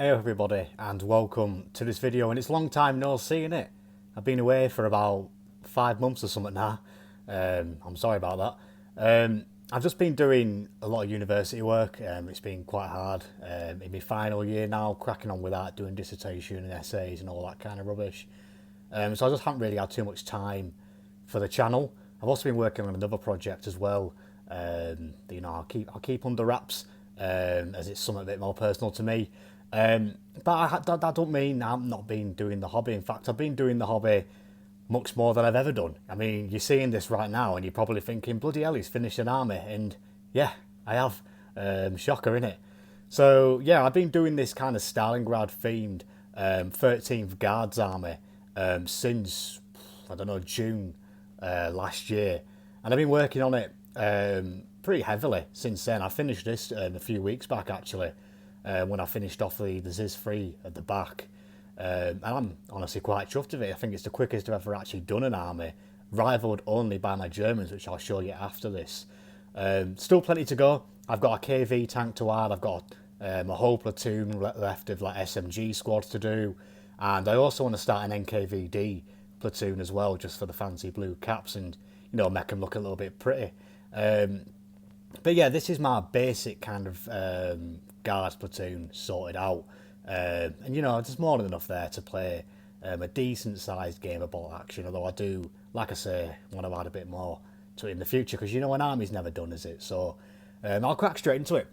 Hey everybody and welcome to this video, and it's long time no seeing it. I've been away for about 5 months or something now. I'm sorry about that. I've just been doing a lot of university work. It's been quite hard in my final year now, cracking on with that, doing dissertation and essays and all that kind of rubbish. So I just haven't really had too much time for the channel. I've also been working on another project as well. I'll keep under wraps as it's something a bit more personal to me. But that don't mean I'm not been doing the hobby. In fact, I've been doing the hobby much more than I've ever done. I mean, you're seeing this right now and you're probably thinking, bloody hell, he's finished an army. And yeah, I have. Shocker, innit? So yeah, I've been doing this kind of Stalingrad themed 13th Guards army since, I don't know, June last year. And I've been working on it pretty heavily since then. I finished this a few weeks back, actually. When I finished off the Ziz 3 at the back. And I'm honestly quite chuffed with it. I think it's the quickest I've ever actually done an army, rivaled only by my Germans, which I'll show you after this. Still plenty to go. I've got a KV tank to add. I've got a whole platoon left of like SMG squads to do. And I also want to start an NKVD platoon as well, just for the fancy blue caps and, make them look a little bit pretty. But yeah, this is my basic kind of guards platoon sorted out. And there's more than enough there to play a decent sized game of bolt action, although I do, like I say, want to add a bit more to it in the future, because an army's never done, is it? So I'll crack straight into it.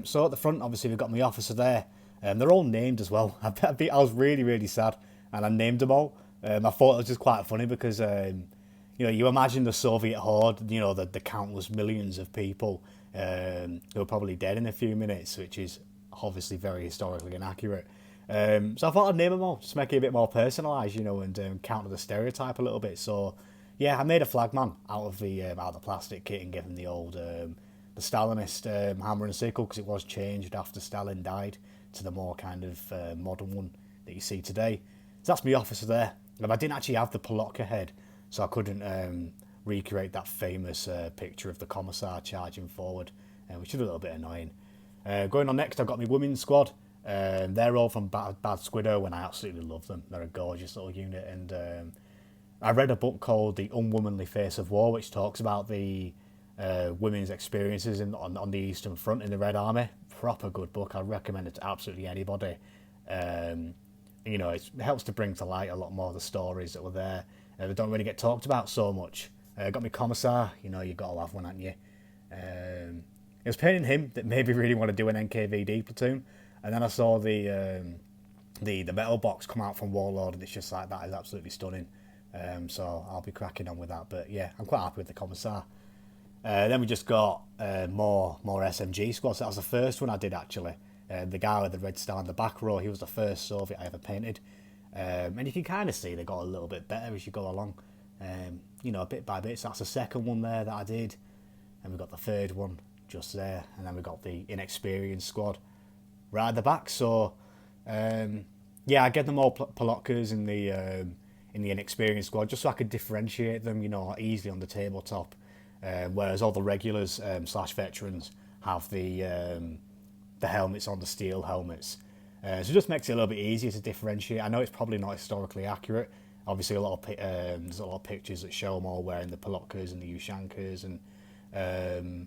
So at the front, obviously, we've got my officer there. They're all named as well. I was really, really sad, and I named them all. I thought it was just quite funny because you imagine the Soviet horde, the countless millions of people who are probably dead in a few minutes, which is obviously very historically inaccurate. So I thought I'd name them all, just make it a bit more personalised, and counter the stereotype a little bit. So yeah, I made a flagman out of the plastic kit and gave him the old the Stalinist hammer and sickle, because it was changed after Stalin died to the more kind of modern one that you see today. So that's my officer there. I didn't actually have the Polotka head, so I couldn't recreate that famous picture of the commissar charging forward, which is a little bit annoying. Going on next, I've got my women's squad. They're all from Bad Squiddo, and I absolutely love them. They're a gorgeous little unit, and I read a book called The Unwomanly Face of War, which talks about the women's experiences on the Eastern Front in the Red Army. Proper good book. I recommend it to absolutely anybody. It helps to bring to light a lot more of the stories that were there. They don't really get talked about so much. Got my commissar. You've got to have one, haven't you? It was painting him that made me really want to do an NKVD platoon, and then I saw the metal box come out from Warlord, and it's just like, that is absolutely stunning. So I'll be cracking on with that. But yeah, I'm quite happy with the commissar. Then we just got more SMG squads. So that was the first one I did, actually. The guy with the red star in the back row, he was the first Soviet I ever painted. And you can kind of see they got a little bit better as you go along, bit by bit. So that's the second one there that I did. And we got the third one just there. And then we got the inexperienced squad right at the back. So, I get them all Polotkas in the inexperienced squad, just so I could differentiate them, easily on the tabletop. Whereas all the regulars / veterans have the helmets on, the steel helmets. So it just makes it a little bit easier to differentiate. I know it's probably not historically accurate. Obviously, there's a lot of pictures that show them all wearing the Polotkas and the Ushankas and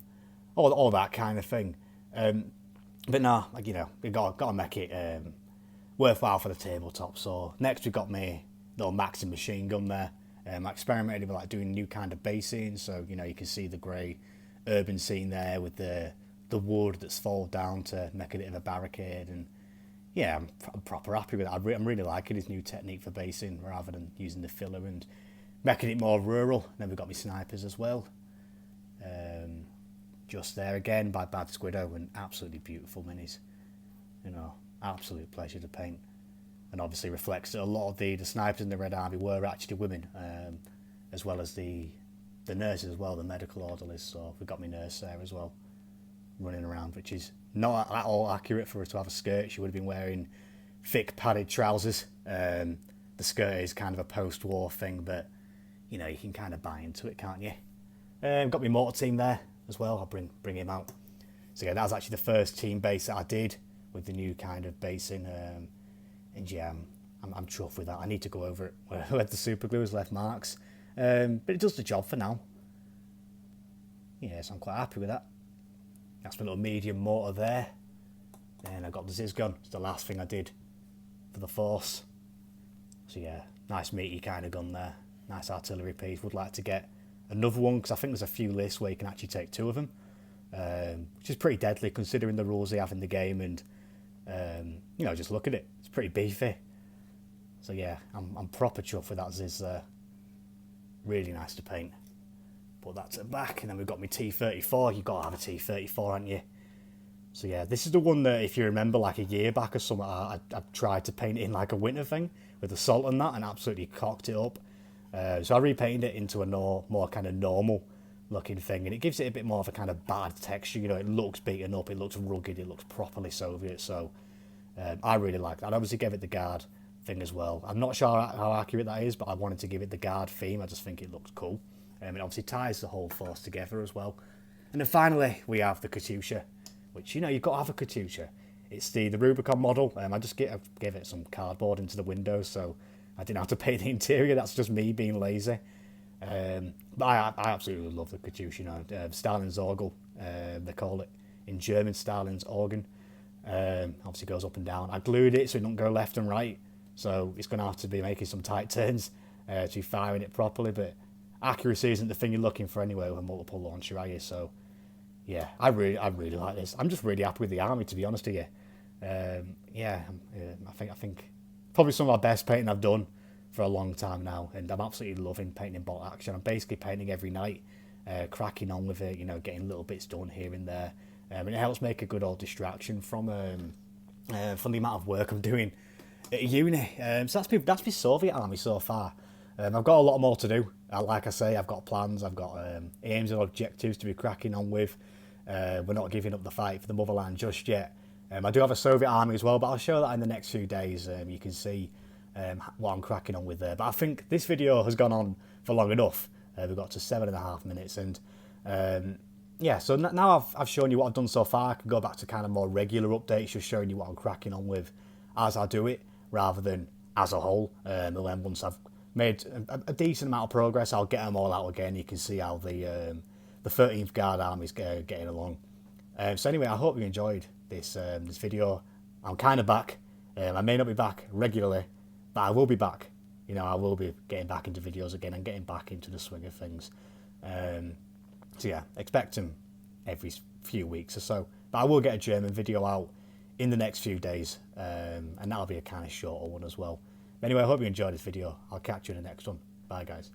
all that kind of thing. But no, we got to make it worthwhile for the tabletop. So next we got my little Maxim machine gun there. I experimented with doing new kind of base scenes, so you can see the grey urban scene there with the wood that's folded down to make a bit of a barricade, and yeah, I'm proper happy with it. I'm really liking his new technique for basing rather than using the filler and making it more rural. And then we've got my snipers as well. Just there again by Bad Squiddo, and absolutely beautiful minis. Absolute pleasure to paint. And obviously reflects that a lot of the snipers in the Red Army were actually women, as well as the nurses as well, the medical orderlies. So we've got my nurse there as well, running around, which is not at all accurate for her to have a skirt. She would have been wearing thick padded trousers. The skirt is kind of a post-war thing, but you can kind of buy into it, can't you? Got my mortar team there as well. I'll bring him out. So yeah, that was actually the first team base that I did with the new kind of base in yeah, I'm chuffed with that. I need to go over it where the super glue has left marks, but it does the job for now. Yes, I'm quite happy with that. That's my little medium mortar there. Then I got the Ziz gun. It's the last thing I did for the Force. So yeah, nice meaty kind of gun there. Nice artillery piece. Would like to get another one because I think there's a few lists where you can actually take 2 of them, which is pretty deadly considering the rules they have in the game. And you know, just look at it. It's pretty beefy. So yeah, I'm proper chuffed with that Ziz there. Really nice to paint. Put that to the back, and then we've got my T-34. You've got to have a T-34, haven't you? So yeah, this is the one that, if you remember, like a year back or something, I tried to paint it in like a winter thing with assault and that, and absolutely cocked it up. So I repainted it into a more kind of normal looking thing, and it gives it a bit more of a kind of bad texture. You know, it looks beaten up, it looks rugged, it looks properly Soviet. So I really like that. I obviously gave it the Guard thing as well. I'm not sure how accurate that is, but I wanted to give it the Guard theme. I just think it looks cool. It obviously ties the whole Force together as well. And then finally, we have the Katyusha, which, you know, you've got to have a Katyusha. It's the Rubicon model. I just gave it some cardboard into the windows, so I didn't have to paint the interior. That's just me being lazy. But I absolutely love the Katyusha. You know, Stalin's Orgel, they call it in German, Stalin's organ. Obviously goes up and down. I glued it so it don't go left and right, so it's going to have to be making some tight turns to be firing it properly. But accuracy isn't the thing you're looking for anyway with a multiple launcher, are you? So yeah, I really like this. I'm just really happy with the army, to be honest with you. Yeah, I think probably some of my best painting I've done for a long time now, and I'm absolutely loving painting bolt action. I'm basically painting every night, cracking on with it, you know, getting little bits done here and there, and it helps make a good old distraction from the amount of work I'm doing at uni. So that's my Soviet army so far. I've got a lot more to do. Like I say, I've got plans, I've got aims and objectives to be cracking on with. We're not giving up the fight for the motherland just yet. I do have a Soviet army as well, but I'll show that in the next few days. You can see what I'm cracking on with there. But I think this video has gone on for long enough. We've got to 7.5 minutes, and yeah, so now I've shown you what I've done so far. I can go back to kind of more regular updates, just showing you what I'm cracking on with as I do it, rather than as a whole. And then once I've made a decent amount of progress, I'll get them all out again. You can see how the 13th Guard Army is getting along. So anyway, I hope you enjoyed this video. I'm kind of back. I may not be back regularly, but I will be back. You know, I will be getting back into videos again and getting back into the swing of things. So yeah, expect them every few weeks or so. But I will get a German video out in the next few days, and that'll be a kind of shorter one as well. But anyway, I hope you enjoyed this video. I'll catch you in the next one. Bye, guys.